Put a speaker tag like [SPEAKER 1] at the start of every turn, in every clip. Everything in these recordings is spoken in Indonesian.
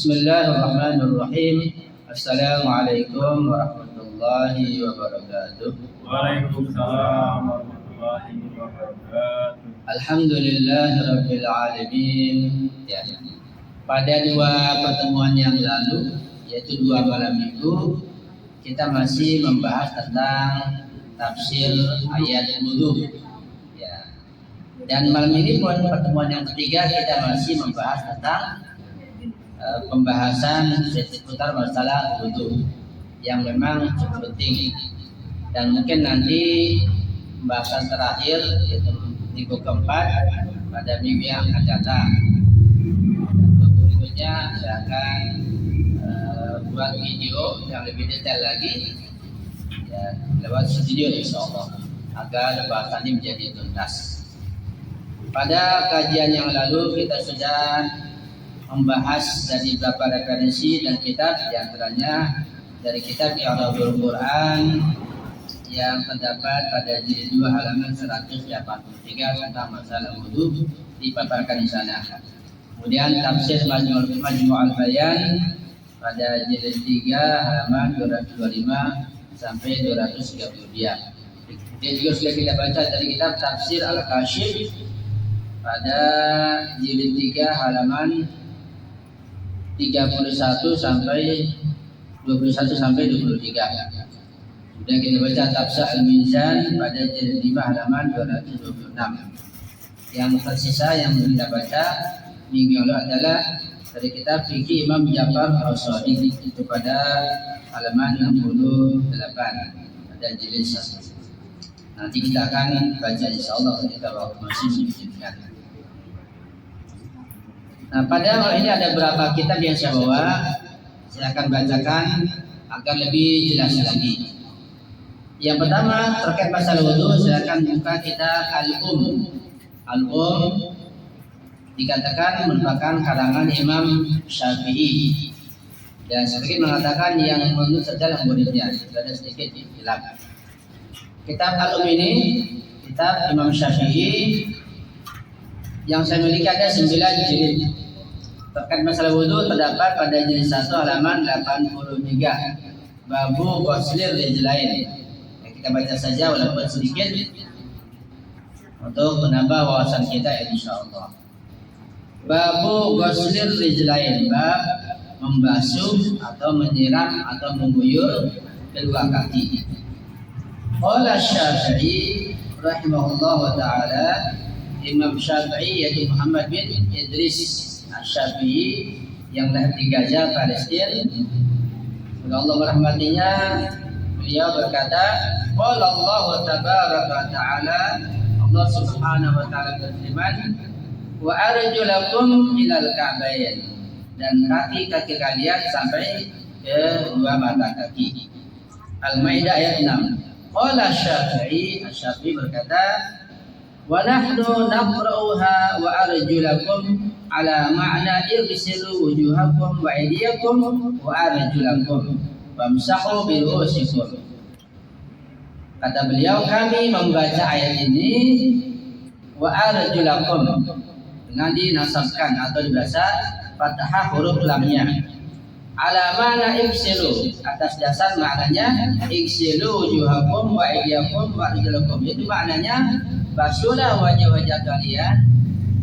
[SPEAKER 1] Bismillahirrahmanirrahim. Assalamualaikum warahmatullahi wabarakatuh.
[SPEAKER 2] Waalaikumsalam warahmatullahi wabarakatuh.
[SPEAKER 1] Alhamdulillahirabbil alamin. Ya. Pada dua pertemuan yang lalu, yaitu dua malam minggu, kita masih membahas tentang tafsir ayat wudu. Ya. Dan malam ini pun pertemuan yang ketiga kita masih membahas tentang pembahasan seputar masalah wudu yang memang cukup penting, dan mungkin nanti pembahasan terakhir yaitu minggu keempat pada minggu yang akan datang. Untuk berikutnya saya akan buat video yang lebih detail lagi ya, lewat studio insyaallah agar pembahasan ini menjadi tuntas. Pada kajian yang lalu kita sudah membahas dari beberapa referensi dan kitab, diantaranya dari kitab I'rabul Quran yang terdapat pada jilid 2 halaman 183 tentang masalah wudu dipaparkan di sana. Kemudian tafsir Majmu'ul Bayan pada jilid 3 halaman 225 sampai 232. Dia juga sudah kita baca dari kitab Tafsir Al-Kashif pada jilid 3 halaman 31 sampai 21 sampai 23. Kemudian kita baca Tafsir Al-Mizan pada jilid 5 halaman 226. Yang tersisa yang kita baca minggu yang lalu adalah dari kitab Fikih Imam Ja'far As-Shadiq itu pada halaman 68 pada jilid 1. Nanti kita akan baca insyaallah ketika waktu masih memungkinkan. Nah, pada malam ini ada beberapa kitab yang saya bawa. Saya akan bacakan agar lebih jelas lagi. Yang pertama terkait masalah wudu, saya akan buka kitab Al-Um dikatakan merupakan karangan Imam Syafi'i, dan sedikit mengatakan yang menurut sejarah muridnya, ada sedikit hilang. Kitab Al-Um ini kitab Imam Syafi'i yang saya miliki ada 9 jilid. Terkait masalah wudu terdapat pada jilid 1 halaman 83 babu ghuslir rijlain. Kita baca saja walaupun sedikit untuk menambah wawasan kita insyaallah. Babu ghuslir rijlain, bab membasuh atau menyiram atau mengguyur kedua kaki. Qala Syafi'i rahimahullah taala, Imam Syafi'i yaitu Muhammad bin Idris Asy-Syafi'i yang lahir di Gaza, Palestina. Semoga Allah merahmatinya. Beliau berkata, qala Allah tabaraka ta'ala, Allah Subhanahu wa ta'ala berfirman, wa arjulakum ilal ka'bayn, dan kaki-kaki kalian sampai ke dua mata kaki. Al-Maidah ayat 6. Qala Asy-Syafi'i berkata, wa nahnu naqra'uha wa arjulakum ala ma'na irsilu wujuhakum wa aydiyakum wa arjulakum wamsahu bi ru'usikum. Kata beliau, kami membaca ayat ini wa arjulakum dengan dinasabkan atau dibaca fathah huruf lamnya, ala ma'na irsilu, atas dasar maknanya irsilu wujuhakum wa aydiyakum wa arjulakum. Itu maknanya basuhlah wajah-wajah kalian,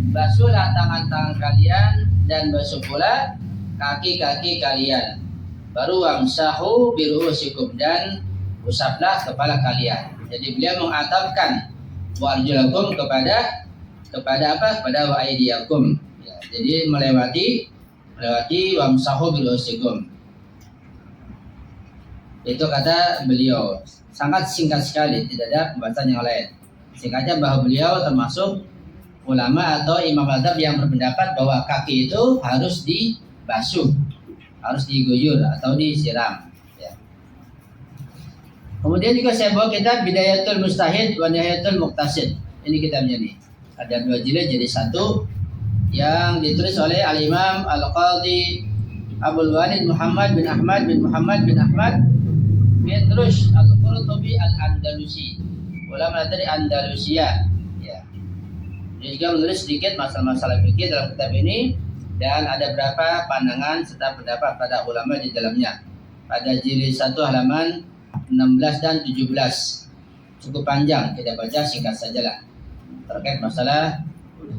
[SPEAKER 1] basuhlah tangan-tangan kalian, dan basuh pula kaki-kaki kalian. Baru wamsahu biru'usikum, dan usaplah kepala kalian. Jadi beliau mengatapkan warjulakum kepada apa? Kepada wa'aidiyakum. Ya, jadi melewati wamsahu biru'usikum. Itu kata beliau. Sangat singkat sekali, tidak ada pembahasan yang lain. Singkatnya bahwa beliau termasuk ulama atau imam mazhab yang berpendapat bahwa kaki itu harus dibasuh, harus diguyur atau disiram. Ya. Kemudian juga saya bawa kitab Bidayatul Mustahid wa Nihayatul Muqtasid. Ini kitabnya nih. Ada 2 jilid jadi 1 yang ditulis oleh Al-Imam Al-Qadhi Abdul Walid Muhammad bin Ahmad bin Muhammad bin Ahmad bin Rushd Al-Qurtubi Al-Andalusi, ulama dari Andalusia. Ya. Dia juga menulis sedikit masalah-masalah fikih dalam kitab ini, dan ada berapa pandangan serta pendapat pada ulama di dalamnya. Pada jilid 1 halaman 16 dan 17. Cukup panjang, kita baca singkat sajalah. Terkait masalah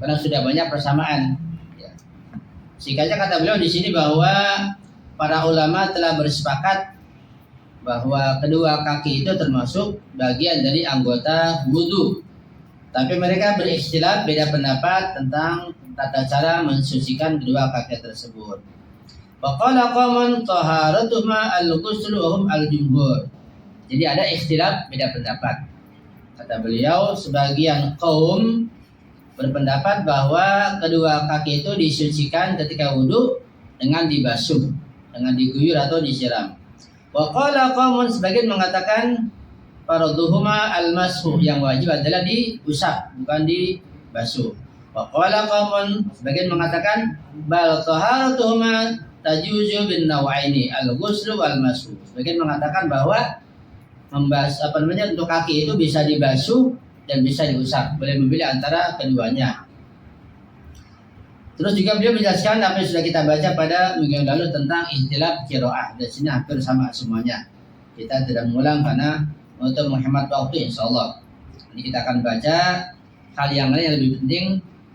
[SPEAKER 1] karena sudah banyak persamaan. Ya. Singkatnya kata beliau di sini bahwa para ulama telah bersepakat bahwa kedua kaki itu termasuk bagian dari anggota wudu. Tapi mereka berikhtilaf, beda pendapat tentang tata cara mensucikan kedua kaki tersebut. Faqala qaumun taharatuhuma al-ghusl wa hum al-jumhur. Jadi ada ikhtilaf, beda pendapat. Kata beliau, sebagian kaum berpendapat bahwa kedua kaki itu disucikan ketika wudu dengan dibasuh, dengan diguyur atau disiram. Wa qala qaumun, sebagian mengatakan fardhuhuma al-mashu, yang wajib adalah diusap bukan dibasuh. Wa qala qaumun, sebagian mengatakan bal taharatuhuma tajuzu bin nawaini al-ghusl wal mashu. Sebagian mengatakan bahwa untuk kaki itu bisa dibasuh dan bisa diusap, boleh memilih antara keduanya. Terus juga beliau menjelaskan apa yang sudah kita baca pada minggu yang lalu tentang ikhtilaf qiraah. Di sini hampir sama semuanya. Kita tidak mengulang karena untuk menghemat waktu insyaallah. Ini kita akan baca hal yang lain yang lebih penting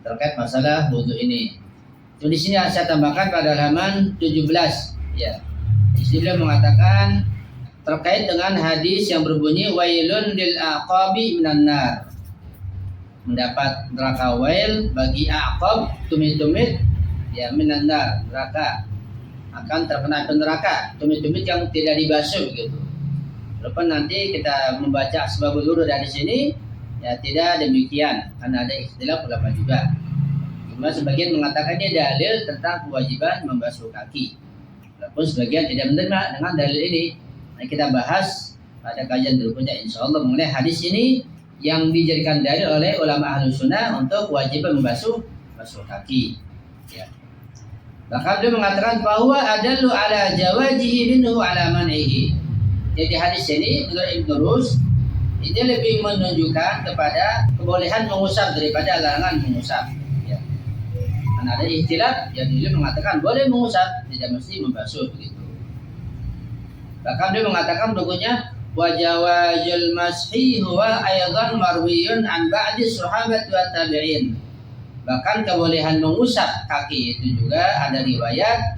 [SPEAKER 1] terkait masalah wudu ini. Jadi di sini saya tambahkan pada halaman 17 ya. Di sini beliau mengatakan terkait dengan hadis yang berbunyi wailun lil aqabi minan nar. Mendapat neraka wail bagi aqab, tumit-tumit ya minan nar, neraka. Akan terkena api neraka, tumit-tumit yang tidak dibasuh gitu. Walaupun nanti kita membaca sebabul wurud dari sini ya tidak demikian karena ada ikhtilaf ulama juga. Cuma sebagian mengatakannya dalil tentang kewajiban membasuh kaki. Walaupun sebagian tidak menerima dengan dalil ini. Nah, kita bahas pada kajian berikutnya insyaallah mengenai hadis ini yang dijadikan dalil oleh ulama Ahlus Sunnah untuk kewajiban membasuh kaki. Ya. Bahkan beliau mengatakan bahwa adallu ala jawajihi minhu ala man'ihi. Jadi hadis ini menurut Ibnu Rus ini lebih menunjukkan kepada kebolehan mengusap daripada larangan mengusap. Ya. Karena ada ikhtilaf, yang beliau mengatakan boleh mengusap, tidak mesti membasuh begitu. Bahkan dia mengatakan berikutnya wa jawazul mashi huwa aidan marwiyun an ba'di sahabat wa tabi'in. Bahkan kebolehan mengusap kaki itu juga ada riwayat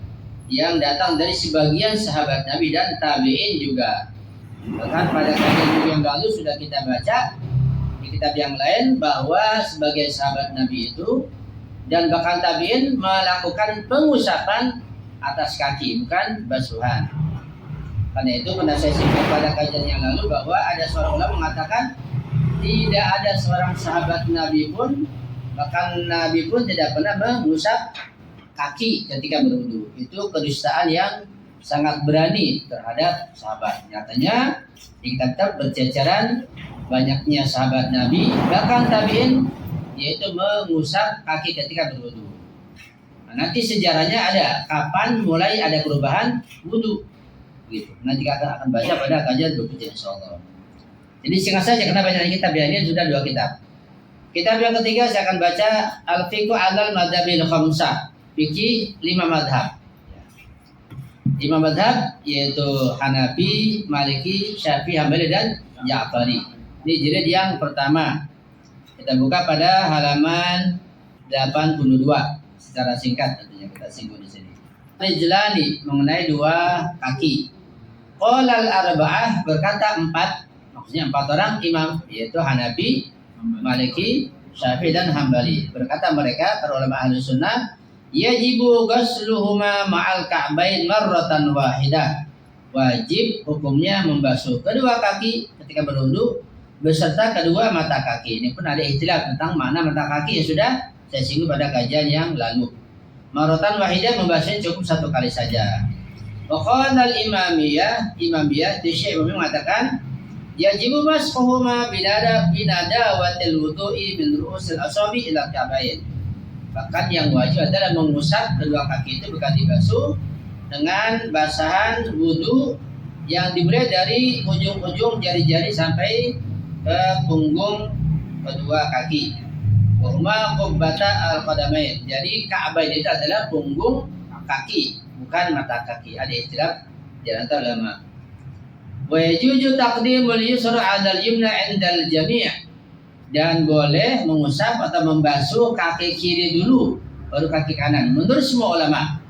[SPEAKER 1] yang datang dari sebagian sahabat Nabi dan tabi'in juga. Bahkan pada kajian yang lalu sudah kita baca di kitab yang lain bahwa sebagian sahabat Nabi itu dan bahkan tabi'in melakukan pengusapan atas kaki bukan basuhan. Karena itu pernah saya singgung pada kajian yang lalu bahwa ada seorang ulama mengatakan tidak ada seorang sahabat Nabi pun, bahkan Nabi pun tidak pernah mengusap kaki ketika berwudu. Itu kedustaan yang sangat berani terhadap sahabat. Nyatanya di kitab berceceran banyaknya sahabat Nabi bahkan tabi'in yaitu mengusap kaki ketika berwudu. Nah, nanti sejarahnya ada kapan mulai ada perubahan wudu. Gitu. Nanti kita akan baca pada kajian berikutnya insyaallah. Jadi singkat saja karena banyak kitab ya, ini sudah 2 kitab. Kitab yang ketiga saya akan baca Al-Fiqhu 'alal Madhabil Khamsah. Fikih 5 madhab. 5 madhab yaitu Hanafi, Maliki, Syafi'i, Hambali dan Ja'fari. Ini jilid yang pertama. Kita buka pada halaman 82 secara singkat tentunya kita singgung di sini. Rijlani mengenai 2 kaki. Qolal arba'ah berkata 4, maksudnya 4 orang imam yaitu Hanafi, Maliki, Syafi'i dan Hambali. Berkata mereka para ulama Ahlus Sunnah, yajibu ghusluhuma ma'al ka'bain marratan wahidah. Wajib hukumnya membasuh kedua kaki ketika berwudu beserta kedua mata kaki. Ini pun ada ikhtilaf tentang mana mata kaki yang sudah saya singgung pada kajian yang lalu. Marratan wahidah membasuhnya cukup 1 kali saja. Waqala al-imamiyah di Syekh mengatakan yajibu mashuhuma binada watil wudu'i min ru'usil asabi ila ka'bain. Bahkan yang wajib adalah mengusap kedua kaki itu bukan dibasuh dengan basahan wudu yang dimulai dari ujung-ujung jari-jari sampai ke punggung kedua kaki. wa huma qubbata al-qadamain. Jadi ka'bain itu adalah punggung kaki, bukan mata kaki. Ada istilah di antara ulama. Wa yajuzu taqdimul yusra 'ala al-yumna 'inda al-jami'. Dan boleh mengusap atau membasuh kaki kiri dulu baru kaki kanan menurut semua ulama,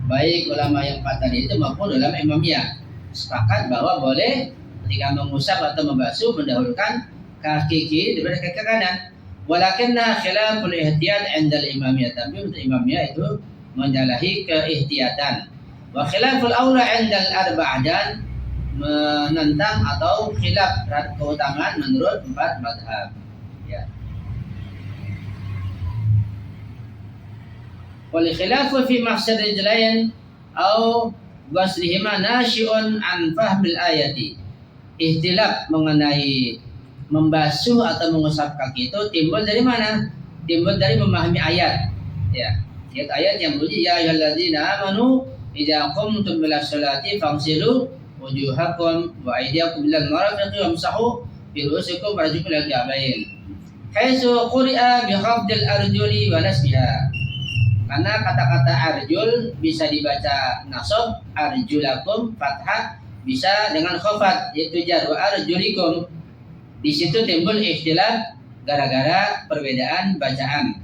[SPEAKER 1] baik ulama yang empat tadi itu maupun ulama imamiyah sepakat bahwa boleh ketika mengusap atau membasuh mendahulukan kaki kiri daripada kaki kanan. Walakinna khilaful ihtiyat 'inda al-imamiyah, tapi untuk imamiyah itu menyalahi keihtiyatan. Wa khilaful aula 'inda al-arba'ah, dan menentang atau khilaf terhadap keutamaan menurut empat mazhab. Ya. Wal khilafu fi maqsad rijlain au ghaslihima nasyi'un an fahmil ayati. Ikhtilaf mengenai membasuh atau mengusap kaki itu timbul dari mana? Timbul dari memahami ayat. Ya. Ayat yang bunyi ya ayyuhalladzina amanu idza qumtum ila sholati faghsilu wujuhakum wa aydiyakum ilal marafiqi wamsahu bi ru'usikum wa arjulakum ilal ka'bayn. Haitsu quri'a bi khafdil arjuli wa nasbiha. Karena kata-kata arjul bisa dibaca nasab, arjulakum fathah, bisa dengan khafat yaitu jar, wa arjulikum. Di situ timbul ikhtilaf gara-gara perbedaan bacaan.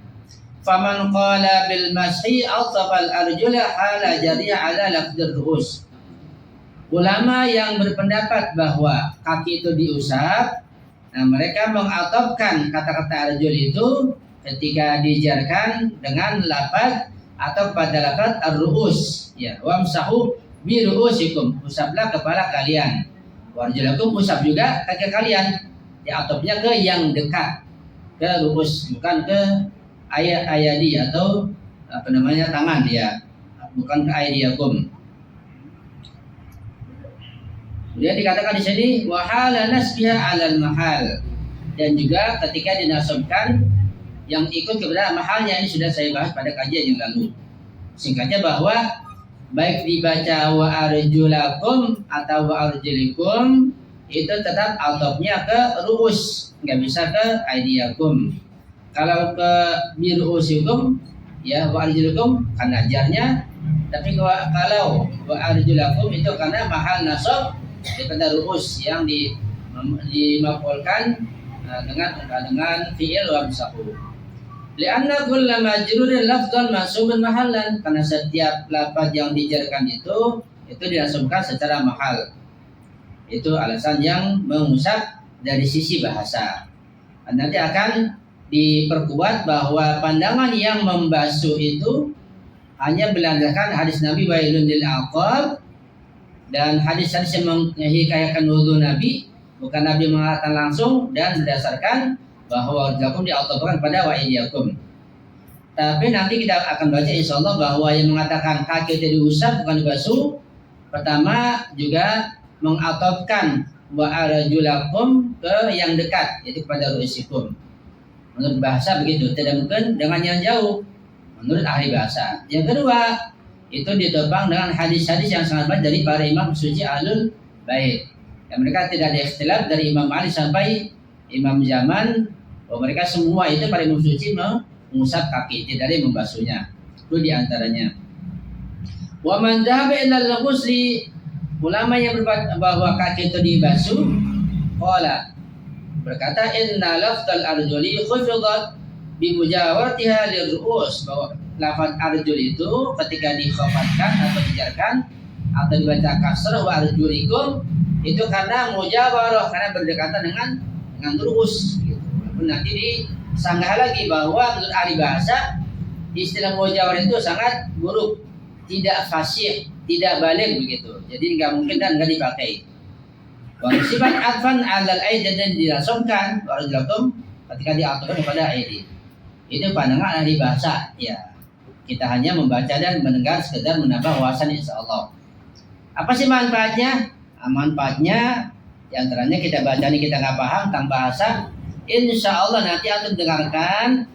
[SPEAKER 1] Faman qala bil mashi atfal arjula hala jariya ala lafdzir ru'us. Ulama yang berpendapat bahwa kaki itu diusap, nah mereka mengatofkan kata-kata arjul itu ketika dijarkan dengan lafaz atau pada lafaz ar-ru'us, ya, wamsahu bi ru'usikum, usaplah kepala kalian, warjulakum, usap juga kaki kalian. Diatofnya ke yang dekat, ke ru'us, bukan ke ayadi atau apa namanya tangan, ya, bukan ke aydiyakum. Kemudian dikatakan di sini wahala nasbiha 'alal mahal, dan juga ketika dinasabkan yang ikut kepada mahalnya. Ini sudah saya bahas pada kajian yang lalu. Singkatnya bahwa baik dibaca wa arjulakum atau wa arjulikum itu tetap atofnya ke ru'us, nggak bisa ke aydiyakum. Kalau ke bi ru'usikum, ya, wa arjulukum karena jarnya, tapi kalau wa arjulakum itu karena mahal nasab daripada ru'us yang dimaf'ulkan dengan fi'il wamsahu. Lianna kulla majrurin lafdhan mansubun mahallan, karena setiap lafaz yang dijarkan itu dinasabkan secara mahal. Itu alasan yang mengusap dari sisi bahasa. Nanti akan diperkuat bahwa pandangan yang membasuh itu hanya berlandaskan hadis Nabi wailun lil aqab dan hadis-hadis yang menghikayatkan wudu Nabi, bukan Nabi mengatakan langsung, dan berdasarkan bahwa wajhakum diatofkan pada wa'idyakum. Tapi nanti kita akan baca insyaallah bahwa yang mengatakan kaki itu diusap bukan dibasuh, pertama juga mengatofkan wa arjulakum ke yang dekat, yaitu kepada ru'usikum. Menurut bahasa begitu, tidak mungkin dengan yang jauh menurut ahli bahasa. Yang kedua, itu ditopang dengan hadis-hadis yang sangat banyak dari para imam suci ahlul bait. Dan mereka tidak ada ikhtilaf dari Imam Ali sampai Imam Zaman, bahwa mereka semua itu para imam suci mengusap kaki, tidak ada yang membasuhnya. Itu diantaranya. Wa man dhahaba ila al-ghusli, ulama yang berkata bahwa kaki itu dibasuh, qala, berkata inna lafdal arjuli khufidat bi mujawaratiha lirru'us, bahwa lafaz arjul itu ketika dikhafatkan atau dijarkan atau dibaca kasrah wa arjulikum itu karena mujawarah, karena berdekatan dengan ru'us gitu. Nanti disanggah lagi bahwa menurut ahli bahasa istilah mujawarah itu sangat buruk, tidak fasih, tidak balik begitu. Jadi nggak mungkin dan nggak dipakai. Wa sifat adfan 'alal aidi, dan dirasumkan warajulakum ketika diaturkan kepada aidi. Itu pandangan ahli bahasa, ya. Kita hanya membaca dan mendengar sekedar menambah wawasan insyaallah. Apa sih manfaatnya? Manfaatnya diantaranya kita baca ini kita nggak paham tentang bahasa, insyaallah nanti antum dengarkan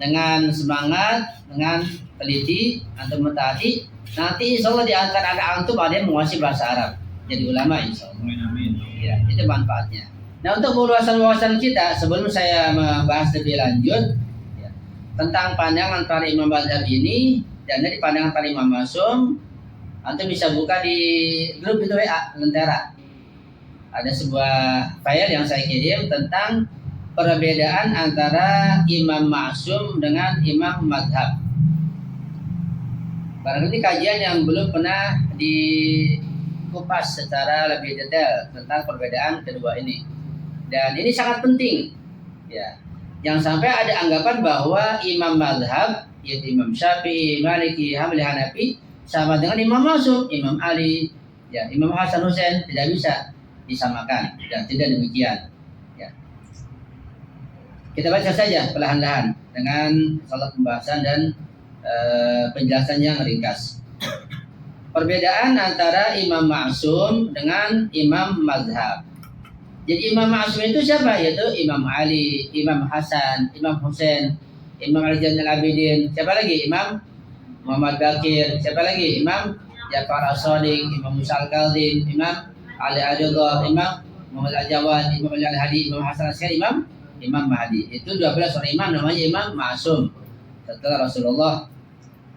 [SPEAKER 1] dengan semangat, dengan teliti, antum mentaati, nanti insyaallah di antara anak antum ada yang menguasai bahasa Arab, jadi ulama insyaallah.
[SPEAKER 2] Amin.
[SPEAKER 1] Ya, itu manfaatnya. Nah, untuk wawasan kita sebelum saya membahas lebih lanjut, ya, tentang pandangan para imam mazhab ini, dan dari pandangan para imam ma'sum, antum bisa buka di grup itu WA Lentera. Ada sebuah file yang saya kirim tentang perbedaan antara imam ma'sum dengan imam mazhab. Barangkali kajian yang belum pernah dikupas secara lebih detail tentang perbedaan kedua ini. Dan ini sangat penting. Ya. Jangan sampai ada anggapan bahwa imam mazhab, yaitu Imam Syafi'i, Maliki, Hambali, Hanafi sama dengan imam ma'sum, Imam Ali, ya, Imam Hasan Husain, tidak bisa disamakan, dan tidak demikian. Ya. Kita baca saja perlahan-lahan dengan salat pembahasan dan penjelasan yang ringkas. Perbedaan antara imam ma'sum dengan imam mazhab. Jadi imam ma'sum itu siapa? Yaitu Imam Ali, Imam Hasan, Imam Husain, Imam Ali Zainal Abidin. Siapa lagi? Imam Muhammad Bakir. Siapa lagi? Imam Ja'far As-Shadiq, Imam Musa Al-Kazim, Imam Ali Al-Ridha, Imam Muhammad Al-Jawad, Imam Ali Al-Hadi, Imam Hasan Al-Asy'ari, Imam Mahdi. Itu 12 orang imam namanya imam ma'sum setelah Rasulullah.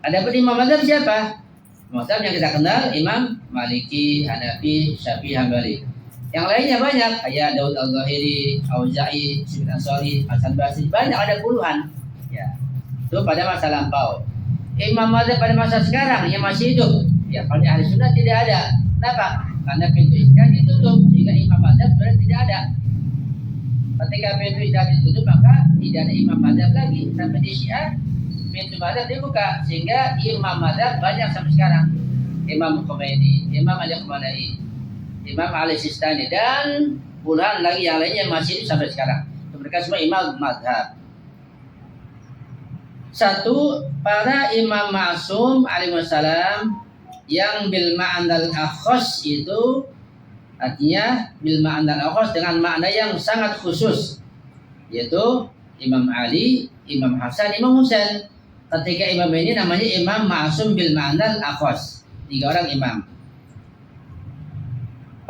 [SPEAKER 1] Adapun imam mazhab siapa? Mazhab yang kita kenal Imam Maliki, Hanafi, Syafi'i, Hambali. Yang lainnya banyak, kayak Daud Al-Zahiri, Auza'i, Sufyan Ats-Tsauri, Hasan Basri, banyak, ada puluhan. Ya. Itu pada masa lampau. Imam mazhab pada masa sekarang yang masih hidup, ya kalau di ahli sunnah tidak ada. Kenapa? Karena pintu ijtihad ditutup, sehingga imam mazhab sebenarnya tidak ada. Ketika pintu ijtihad ditutup, maka tidak ada imam mazhab lagi. Sampai di Syiah pintu mazhab dibuka, sehingga imam mazhab banyak sampai sekarang. Imam Khomeini, Imam Ali Khamenei, Imam Ali Sistani, dan puluhan lagi yang lainnya masih hidup sampai sekarang. Mereka semua imam mazhab. Satu, para imam ma'sum alaihissalam yang bil ma'andal akhos itu artinya bil ma'andal akhos dengan makna yang sangat khusus, yaitu Imam Ali, Imam Hasan, Imam Husain. Ketika imam ini namanya imam ma'sum bil ma'andal akhos, 3 orang imam.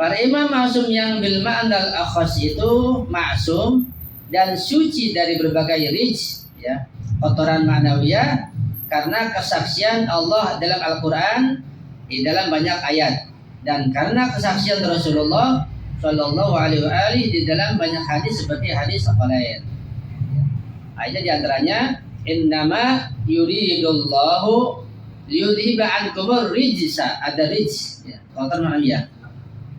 [SPEAKER 1] Para imam ma'sum yang bil ma'andal akhos itu ma'sum dan suci dari berbagai rijs, ya, kotoran ma'nawiyah, karena kesaksian Allah dalam Al-Quran di dalam banyak ayat, dan karena kesaksian Rasulullah Shallallahu Alaihi Wasallam di dalam banyak hadis seperti hadis lain. Ayatnya diantaranya innama yuridullahu liyudhiba ankumur rijsa, ada rijs, ya, kotor ma'nawiyah,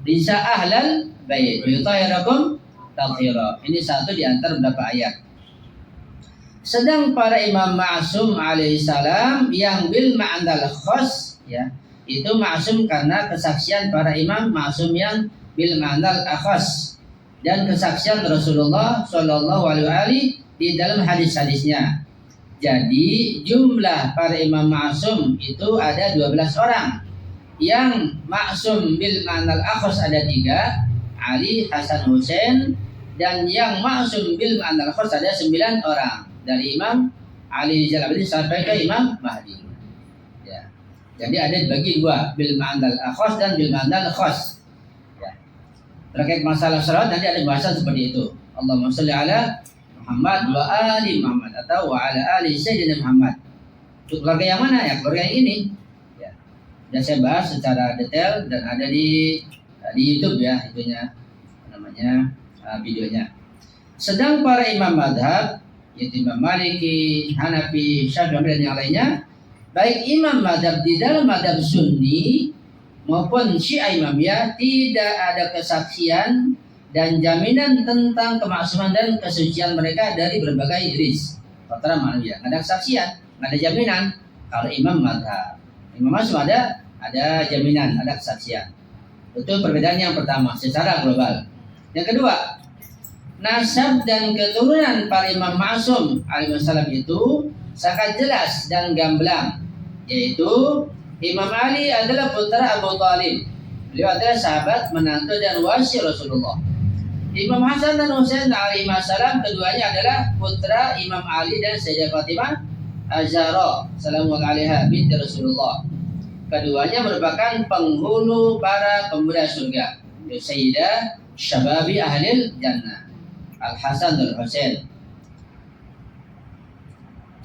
[SPEAKER 1] rijsa ahlal bait wa yutahhirakum tathira. Ini satu di antara beberapa ayat. Sedang para imam ma'sum alaihissalam yang bil ma'andal khos, ya, itu ma'sum karena kesaksian para imam ma'sum yang bil ma'andal akhos, dan kesaksian Rasulullah Shallallahu Alaihi Wasallam di dalam hadis-hadisnya. Jadi jumlah para imam ma'sum itu ada 12 orang. Yang ma'sum bil ma'andal akhos ada 3, Ali, Hasan, Husain, dan yang ma'sum bil ma'andal akhos ada 9 orang. Dari Imam Ali Zainal Abidin sampai ke Imam Mahdi. Ya. Jadi ada dibagi 2, bil ma'andal akhos dan bil ma'andal khos. Ya. Terkait masalah salat nanti ada bahasan seperti itu. Allahumma shalli ala Muhammad wa ali Muhammad, atau wa ala ali Sayyidina Muhammad. Untuk keluarga yang mana? Ya, keluarga yang ini. Ya. Dan saya bahas secara detail dan ada di YouTube, ya, itunya namanya videonya. Sedang para imam madhab, yaitu Imam Maliki, Hanafi, Syafi'i, dan yang lainnya, baik imam madhab di dalam madhab Sunni maupun Syiah Imamiyah, tidak ada kesaksian dan jaminan tentang kemaksuman dan kesucian mereka dari berbagai rijs, kotoran ma'nawiyah. Nggak ada kesaksian, nggak ada jaminan. Kalau imam madhab, imam ma'sum ada jaminan, ada kesaksian. Itu perbedaan yang pertama secara global. Yang kedua, nasab dan keturunan para imam ma'sum alaihissalam itu sangat jelas dan gamblang, yaitu Imam Ali adalah putra Abu Thalib. Beliau adalah sahabat, menantu dan wasi Rasulullah. Imam Hasan dan Husain alaihissalam keduanya adalah putra Imam Ali dan Sayyidah Fatimah Az-Zahra salamun alaiha binti Rasulullah. Keduanya merupakan penghulu para pemuda surga, Sayyidah Syababi Ahlil Jannah, Al-Hasan dan Husain.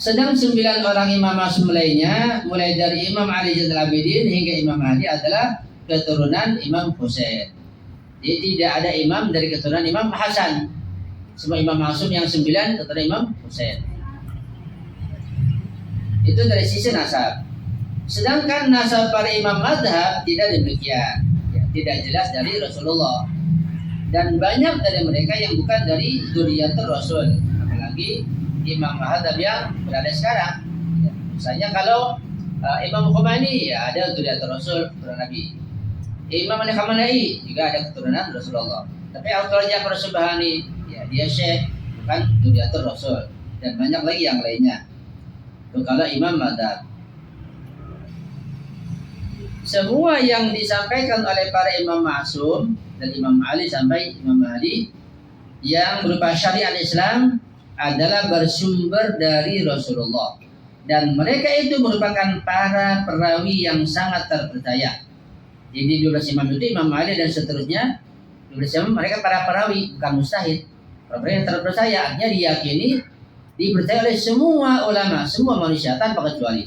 [SPEAKER 1] Sedang 9 orang imam masum lainnya, mulai dari Imam Ali Zainal Abidin hingga Imam Mahdi adalah keturunan Imam Husain. Jadi tidak ada imam dari keturunan Imam Hasan. Semua imam masum yang 9 keturunan Imam Husain. Itu dari sisi nasab. Sedangkan nasab para imam madhab tidak demikian, ya, tidak jelas dari Rasulullah. Dan banyak dari mereka yang bukan dari dzurriyyatul Rasul, apalagi imam madhab yang berada sekarang. Ya, misalnya kalau Imam Khomeini ya ada dzurriyyatul Rasul, keturunan Nabi. Imam Al-Khamenei juga ada keturunan Rasulullah. Tapi Abdul Jabbar Subhani ya dia syekh, bukan dzurriyyatul Rasul, dan banyak lagi yang lainnya. Itu kalau imam madhab. Semua yang disampaikan oleh para imam ma'sum dari Imam Ali sampai Imam Mahdi yang berupa syariat Islam adalah bersumber dari Rasulullah, dan mereka itu merupakan para perawi yang sangat terpercaya. Jadi 12 imam itu Imam Ali dan seterusnya 12 imam mereka para perawi, bukan mustahid. Perawi yang terpercaya artinya diyakini, dipercaya oleh semua ulama, semua manusia tanpa kecuali.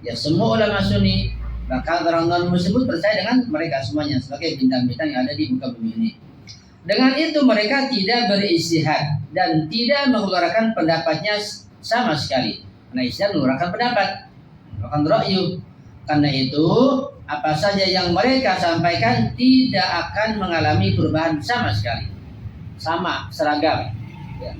[SPEAKER 1] Ya semua ulama sunni, bahkan orang non tersebut percaya dengan mereka semuanya sebagai bintang-bintang yang ada di muka bumi ini. Dengan itu mereka tidak beristihad dan tidak mengeluarkan pendapatnya sama sekali. Karena istihad mengeluarkan pendapat, mengeluarkan ra'yu. Karena itu apa saja yang mereka sampaikan tidak akan mengalami perubahan sama sekali, sama seragam. Ya.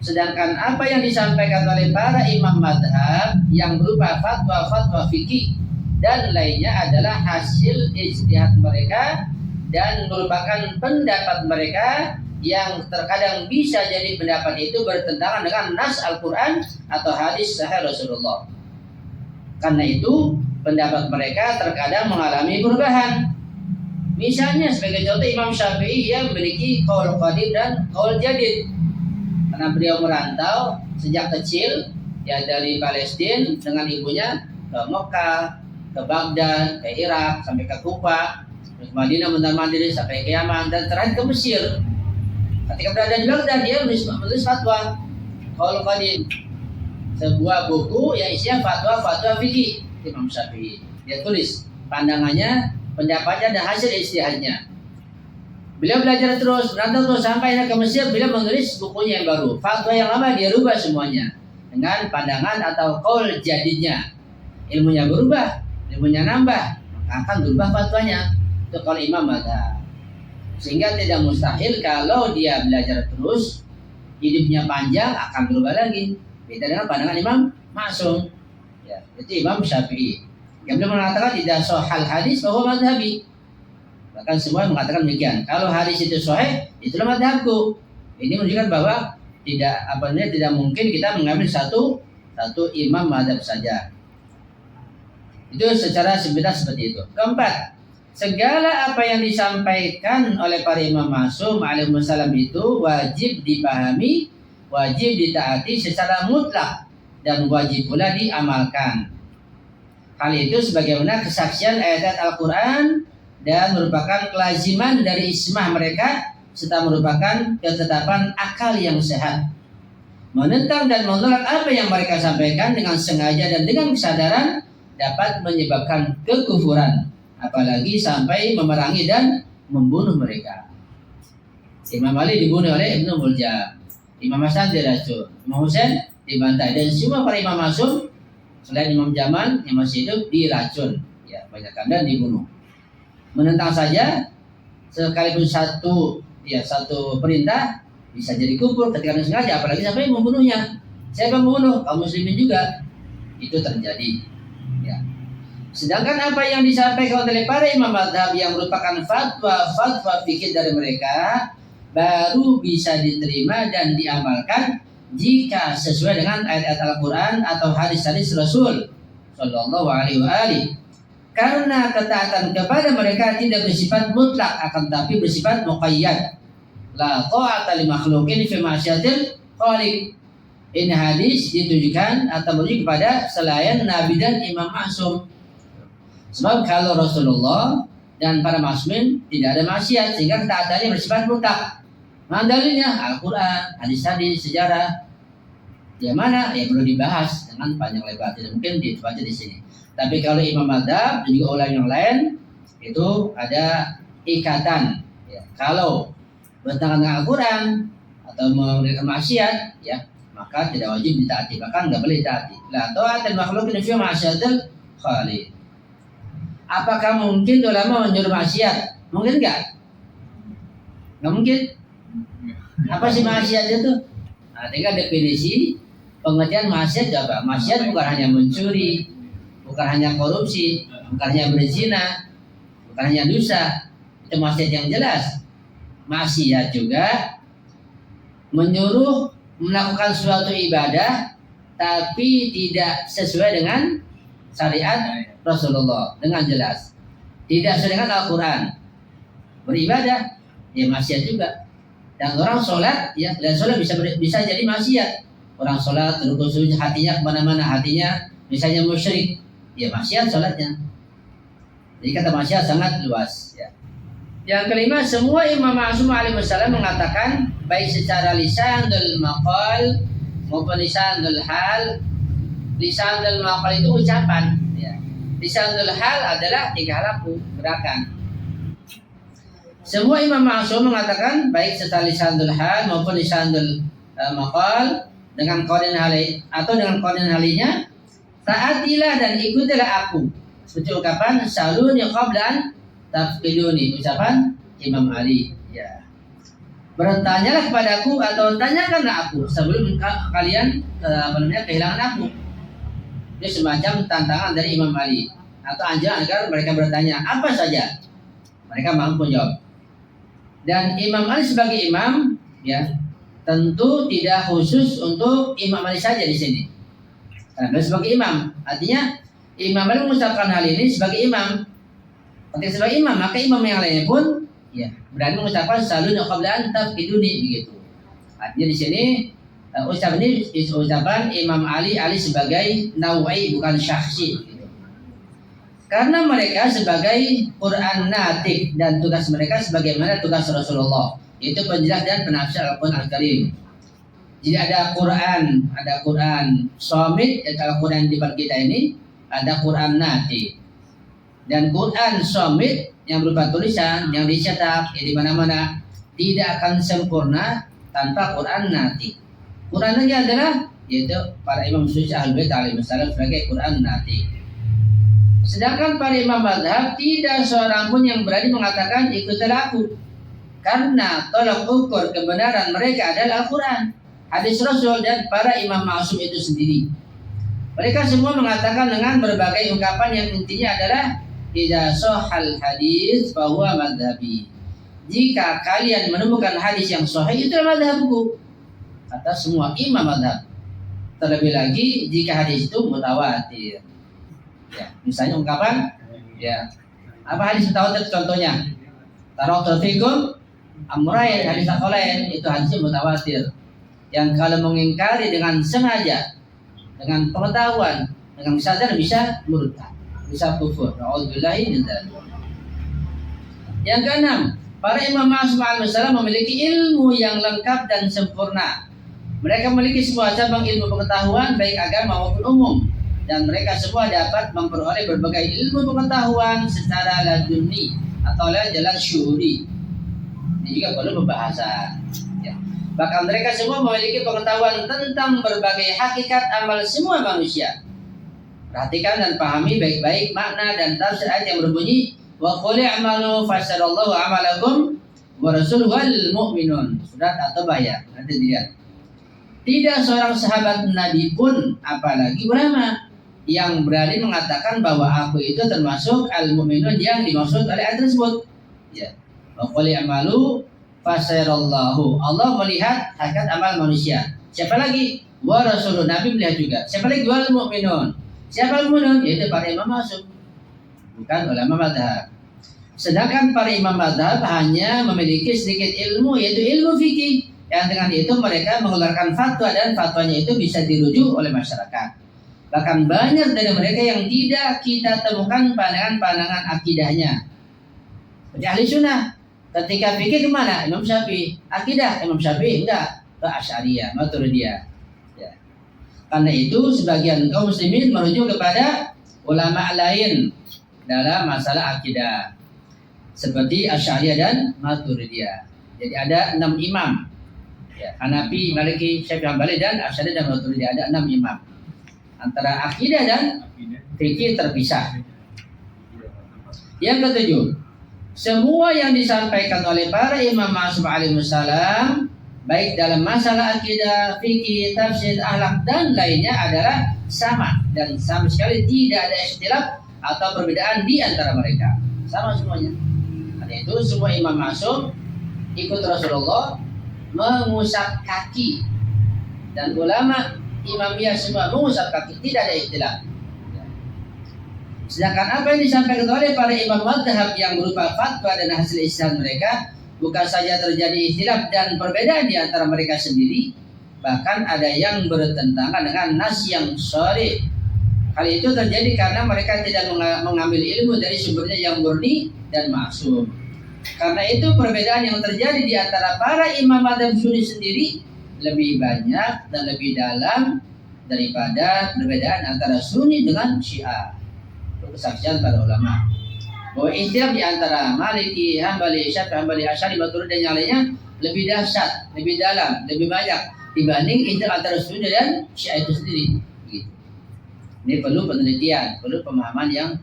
[SPEAKER 1] Sedangkan apa yang disampaikan oleh para imam madhab yang berupa fatwa-fatwa fikih dan lainnya adalah hasil ijtihad mereka dan merupakan pendapat mereka yang terkadang bisa jadi pendapat itu bertentangan dengan nas Al-Quran atau hadis sahih Rasulullah. Karena itu pendapat mereka terkadang mengalami perubahan. Misalnya sebagai contoh Imam Syafi'i yang memiliki qaul qadim dan qaul jadid. Karena beliau merantau sejak kecil ya dari Palestina dengan ibunya ke Mekah, ke Baghdad, ke Irak, sampai ke Kufa, ke Madinah, Madinah sampai ke Yaman, dan terakhir ke Mesir. Ketika berada di Baghdad dia menulis fatwa qaul qadim, sebuah buku yang isinya fatwa-fatwa fikih Imam Syafi'i. Dia tulis pandangannya, pendapatnya dan hasil ijtihadnya. Beliau belajar terus, merantau terus sampai ke Mesir. Beliau menulis bukunya yang baru. Fatwa yang lama dia rubah semuanya dengan pandangan atau qaul jadidnya. Ilmunya berubah, ilmunya nambah, akan berubah fatwanya. Itu kalau imam madhab. Sehingga tidak mustahil kalau dia belajar terus, hidupnya panjang akan berubah lagi. Beda dengan pandangan Imam Ma'sum. Ya, itu Imam Syafi'i. Yang beliau mengatakan tidak sahih hadis bahwa madhabi. Bahkan semua mengatakan demikian. Kalau hadis itu sahih, itulah madhabku. Ini menunjukkan bahwa tidak mungkin kita mengambil satu imam madhab saja. Itu secara sebentar seperti itu. Keempat, segala apa yang disampaikan oleh para imam ma'sum alaihissalam itu wajib dipahami, wajib ditaati secara mutlak, dan wajib pula diamalkan. Hal itu sebagaimana kesaksian ayat Al-Quran dan merupakan kelaziman dari ismah mereka serta merupakan ketetapan akal yang sehat. Menentang dan menolak apa yang mereka sampaikan dengan sengaja dan dengan kesadaran dapat menyebabkan kekufuran, apalagi sampai memerangi dan membunuh mereka. Imam Ali dibunuh oleh Ibnu Muljam, Imam Hasan diracun, Imam Husain dibantai, dan semua para imam masum selain Imam Jamal yang masih hidup diracun, ya banyak dan dibunuh. Menentang saja sekalipun satu perintah bisa jadi kufur ketika sengaja, apalagi sampai membunuhnya. Siapa membunuh? Kaum muslimin juga. Itu terjadi. Ya. Sedangkan apa yang disampaikan oleh para imam mazhab yang merupakan fatwa fikih dari mereka baru bisa diterima dan diamalkan jika sesuai dengan ayat-ayat Al-Quran atau hadis-hadis Rasul Sallallahu Alaihi Wasallam. Karena ketaatan kepada mereka tidak bersifat mutlak, akan tapi bersifat muqayyad. La ta'ata li makhluqin fi ma'syatil khaliq. Ini hadis ditujukan atau merujuk kepada selain Nabi dan Imam Ma'sum. Sebab kalau Rasulullah dan para ma'sumin tidak ada maksiat, sehingga ketaatannya bersifat mutlak. Nah, dalilnya Al-Quran, hadis-hadis, sejarah. Yang mana? Ya perlu dibahas dengan panjang lebar. Tidak mungkin dibaca di sini. Tapi kalau imam madzhab dan juga ulama yang lain itu ada ikatan. Ya. Kalau bertentangan dengan Al-Quran atau memberikan maksiat, ya maka tidak wajib ditaati. Bahkan nggak boleh ditaati. La ta'atal makhluqin fi ma'siyatil khaliq. Apakah mungkin ulama menyuruh maksiat? Mungkin nggak? Nggak mungkin. Apa sih maksiat itu? Nah, tinggal definisi pengertian maksiat apa? Maksiat bukan hanya mencuri, bukan hanya korupsi, bukan hanya berzina, bukan hanya dosa. Itu maksiat yang jelas. Maksiat juga menyuruh melakukan suatu ibadah tapi tidak sesuai dengan syariat Rasulullah dengan jelas. Tidak sesuai dengan Al-Quran. Beribadah, ya maksiat juga. Dan orang sholat, ya dan sholat bisa jadi maksiat. Orang sholat terus hatinya kemana-mana, hatinya misalnya musyrik, ya maksiat sholatnya. Jadi kata maksiat sangat luas. Ya. Yang kelima, semua Imam Ma'sum alaihi wassalam mengatakan baik secara lisanul maqal maupun lisanul hal. Lisanul maqal itu ucapan. Ya. Lisanul hal adalah tingkah laku, gerakan. Semua Imam Ma'sum mengatakan baik secara lisanul hal maupun lisanul maqal dengan qaulin hali atau dengan qaulin halinya, taatilah dan ikutilah aku. Seperti ucapan saluni qablan tafqiduni, ucapan Imam Ali. Ya. Bertanyalah kepadaku atau tanyakanlah aku sebelum kalian kehilangan aku. Itu semacam tantangan dari Imam Ali atau anjuran agar mereka bertanya apa saja. Mereka mampu jawab. Dan Imam Ali sebagai imam, ya tentu tidak khusus untuk Imam Ali saja di sini. Karena sebagai imam, artinya Imam Ali mengucapkan hal ini sebagai imam. Ketika sebagai imam, maka imam yang lainnya pun ya berani mengucapkan salun qabla an tafqiduni begitu. Artinya di sini ucapan ini ucapan Imam Ali sebagai nawa'i bukan syakhsi gitu. Karena mereka sebagai Quran natik dan tugas mereka sebagaimana tugas Rasulullah, yaitu penjelas dan penafsir Al-Quran Al-Karim. Jadi ada Quran somit, kalau Quran di depan kita ini ada Quran natik. Dan Quran somit yang berupa tulisan yang dicetak di mana-mana tidak akan sempurna tanpa Quran natik. Quran lagi adalah yaitu para imam suci Ahlul Bait alaihi wasallam sebagai Quran natik. Sedangkan para imam mazhab tidak seorang pun yang berani mengatakan ikutilah aku, karena tolak ukur kebenaran mereka adalah Al-Quran, hadis Rasul dan para imam ma'sum itu sendiri. Mereka semua mengatakan dengan berbagai ungkapan yang intinya adalah idza sahal hadis bahwa madhabi. Jika kalian menemukan hadis yang sahih, itu adalah madhabku, kata semua imam mazhab. Terlebih lagi jika hadis itu mutawatir. Ya, misalnya ungkapan, ya apa hadis mutawatir contohnya? Taraktu fikum amrayn, hadis lain itu hadisnya mutawatir. Yang kalau mengingkari dengan sengaja, dengan pengetahuan, dengan sadar bisa murtad, bisa kufur. Nauzubillahi min dzalik. Yang keenam, para imam ma'sum alaihi wasallam memiliki ilmu yang lengkap dan sempurna. Mereka memiliki semua cabang ilmu pengetahuan baik agama maupun umum, dan mereka semua dapat memperoleh berbagai ilmu pengetahuan secara laduni atau lewat jalan syuhuri. Ini juga perlu pembahasan. Ya. Bahkan mereka semua memiliki pengetahuan tentang berbagai hakikat amal semua manusia. Perhatikan dan pahami baik-baik makna dan tafsir ayat yang berbunyi wa qul i'malu fasyarallahu amalakum wa rasuluhu wal mu'minun. Surat At-Taubah ya. Nanti dilihat. Tidak seorang sahabat Nabi pun apalagi ulama yang berani mengatakan bahwa aku itu termasuk al-mu'minun yang dimaksud oleh ayat tersebut. Ya. Wa qul i'malu fasyarallahu. Allah melihat hakikat amal manusia. Siapa lagi? Wa rasuluhu. Nabi melihat juga. Siapa lagi? Wal mu'minun. Siapa al-mu'minun? Yaitu para imam ma'sum, bukan ulama mazhab. Sedangkan para imam mazhab hanya memiliki sedikit ilmu, yaitu ilmu fikih. Yang dengan itu mereka mengeluarkan fatwa dan fatwanya itu bisa dirujuk oleh masyarakat. Bahkan banyak dari mereka yang tidak kita temukan pandangan-pandangan akidahnya. Seperti ahli sunnah, ketika fikih kemana? Imam Syafi'i. Akidah Imam Syafi'i enggak, ke Asy'ariyah, Maturidiyah. Ya. Karena itu sebagian kaum muslimin merujuk kepada ulama lain dalam masalah akidah seperti Asy'ariyah dan Maturidiyah. Jadi ada 6 imam. Ya, Hanafi, Maliki, Syafi'i, Hambali dan Asy'ariyah dan Maturidiyah, ada 6 imam. Antara akidah dan fikih terpisah. Yang ketujuh, semua yang disampaikan oleh para imam ma'sum alaihissalam baik dalam masalah akidah, fikih, tafsir, akhlak dan lainnya adalah sama dan sama sekali tidak ada ikhtilaf atau perbedaan di antara mereka. Sama semuanya. Karena itu semua imam ma'sum ikut Rasulullah mengusap kaki, dan ulama imamiyah semua mengusap kaki, tidak ada ikhtilaf. Sedangkan apa yang disampaikan oleh para imam mazhab yang berupa fatwa dan hasil ijtihad mereka bukan saja terjadi ikhtilaf dan perbedaan di antara mereka sendiri, bahkan ada yang bertentangan dengan nas yang sharih. Hal itu terjadi karena mereka tidak mengambil ilmu dari sumbernya yang murni dan maksum. Karena itu perbedaan yang terjadi di antara para imam mazhab sunni sendiri lebih banyak dan lebih dalam daripada perbedaan antara sunni dengan syiah. Kesaksian para ulama bahwa ikhtilaf di antara Maliki, Hambali, Syafi'i, Hambali, Asy'ari, Maturidi dan yang lainnya lebih dahsyat, lebih dalam, lebih banyak dibanding ikhtilaf antara sunni dan syiah itu sendiri. Gitu. Ini perlu penelitian, perlu pemahaman yang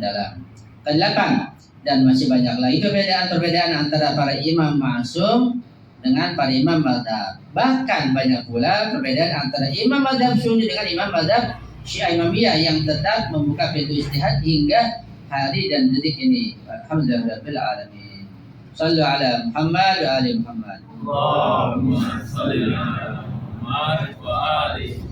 [SPEAKER 1] dalam. Kedelapan, dan masih banyak lagi perbedaan antara para imam ma'sum dengan para imam mazhab. Bahkan banyak pula perbedaan antara imam mazhab sunni dengan imam mazhab syiah imamiyah yang tetap membuka pintu ijtihad hingga hari dan detik ini. Alhamdulillahirabbil alamin. Shallu ala Muhammad wa ali Muhammad.
[SPEAKER 2] Allahumma shalli ala Muhammad wa ali